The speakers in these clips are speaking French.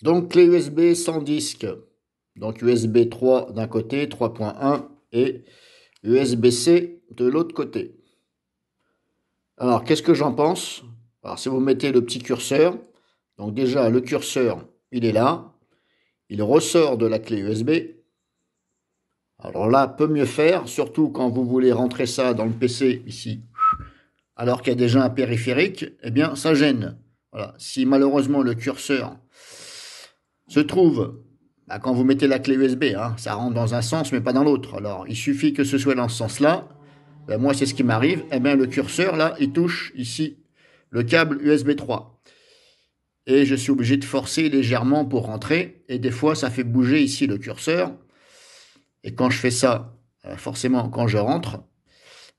Donc clé USB sans disque. Donc USB 3 d'un côté, 3.1 et USB-C de l'autre côté. Alors qu'est-ce que j'en pense? Alors si vous mettez le petit curseur, donc déjà le curseur il est là, il ressort de la clé USB. Alors là, peut mieux faire, surtout quand vous voulez rentrer ça dans le PC ici, alors qu'il y a déjà un périphérique, eh bien ça gêne. Voilà. Si malheureusement le curseur se trouve, quand vous mettez la clé USB, hein, ça rentre dans un sens mais pas dans l'autre. Alors il suffit que ce soit dans ce sens-là. Ben, moi c'est ce qui m'arrive. Eh bien le curseur là, il touche ici le câble USB 3. Et je suis obligé de forcer légèrement pour rentrer. Et des fois ça fait bouger ici le curseur. Et quand je fais ça, forcément quand je rentre,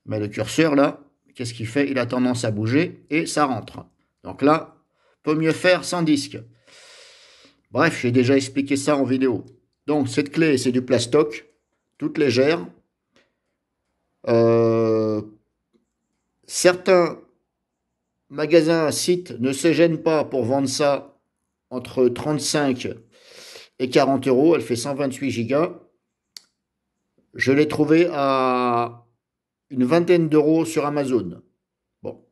mais le curseur là, qu'est-ce qu'il fait? Il a tendance à bouger et ça rentre. Donc là, peut mieux faire sans disque. Bref, j'ai déjà expliqué ça en vidéo. Donc cette clé, c'est du plastoc, toute légère. Euh, Certains magasins, sites ne se gênent pas pour vendre ça entre 35 et 40 euros. Elle fait 128 gigas. Je l'ai trouvé à une vingtaine d'euros sur Amazon. Bon,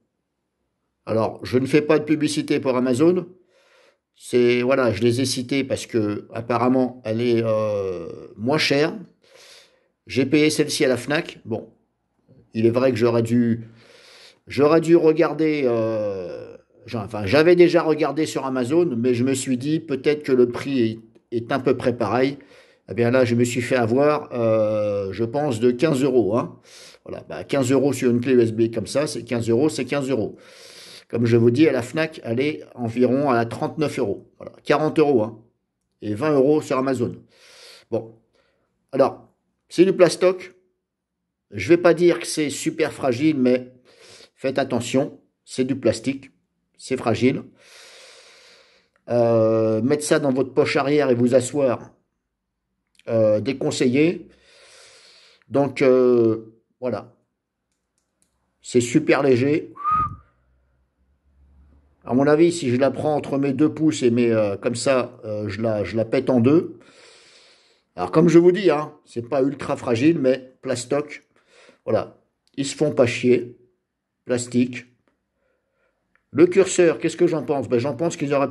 alors je ne fais pas de publicité pour Amazon. C'est voilà, je les ai cités parce que apparemment elle est moins chère. J'ai payé celle-ci à la Fnac. Bon, il est vrai que j'aurais dû regarder. Enfin, j'avais déjà regardé sur Amazon, mais je me suis dit peut-être que le prix est à peu près pareil. Eh bien là, je me suis fait avoir, je pense, de 15 euros. Hein. Voilà, 15 euros sur une clé USB comme ça, c'est 15 euros, c'est 15 euros. Comme je vous dis, à la Fnac, elle est environ à 39 euros. Voilà, 40 euros. Hein, et 20 euros sur Amazon. Bon, alors, c'est du plastoc. Je ne vais pas dire que c'est super fragile, mais faites attention, c'est du plastique, c'est fragile. Mettre ça dans votre poche arrière et vous asseoir, déconseillé. Donc voilà, c'est super léger. À mon avis, si je la prends entre mes deux pouces et mes comme ça, je la pète en deux. Alors comme je vous dis, hein, c'est pas ultra fragile, mais plastoc. Voilà, ils se font pas chier, plastique. Le curseur, qu'est-ce que j'en pense? Ben, j'en pense qu'il aurait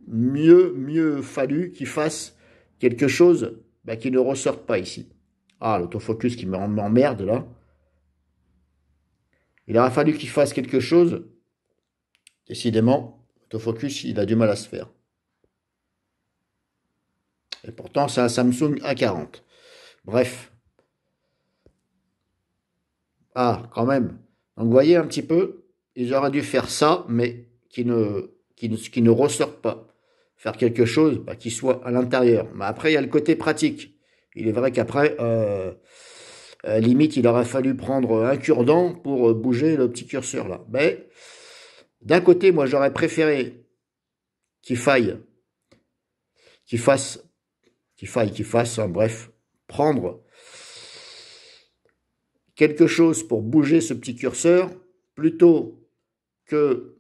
mieux fallu qu'il fasse quelque chose qui ne ressorte pas ici. Ah, l'autofocus qui m'emmerde là. Il aurait fallu qu'il fasse quelque chose. Décidément, l'autofocus, il a du mal à se faire. Et pourtant, c'est un Samsung A40. Bref. Ah, quand même. Donc, vous voyez un petit peu, ils auraient dû faire ça, mais qui ne ressorte pas. Faire quelque chose qui soit à l'intérieur. Mais après, il y a le côté pratique. Il est vrai qu'après, limite, il aurait fallu prendre un cure-dent pour bouger le petit curseur là. Mais d'un côté, moi, j'aurais préféré qu'il faille, qu'il fasse, qu'il fasse, hein, bref, prendre quelque chose pour bouger ce petit curseur plutôt que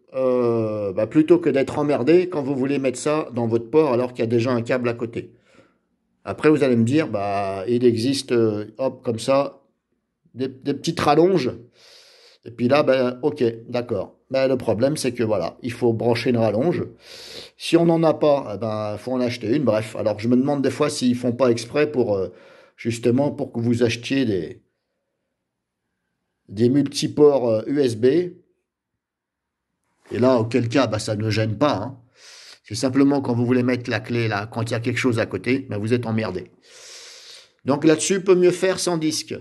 d'être emmerdé quand vous voulez mettre ça dans votre port alors qu'il y a déjà un câble à côté. Après, vous allez me dire, il existe, hop, comme ça, des petites rallonges. Et puis là, ok, d'accord. Mais le problème, c'est que voilà, il faut brancher une rallonge. Si on n'en a pas, faut en acheter une. Bref, alors je me demande des fois s'ils font pas exprès pour justement pour que vous achetiez des multiports USB. Et là, auquel cas, ça ne gêne pas. Hein. C'est simplement quand vous voulez mettre la clé là, quand il y a quelque chose à côté, vous êtes emmerdé. Donc là-dessus, peut mieux faire sans disque.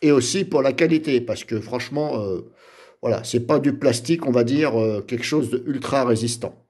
Et aussi pour la qualité, parce que franchement, voilà, c'est pas du plastique, on va dire, quelque chose de ultra résistant.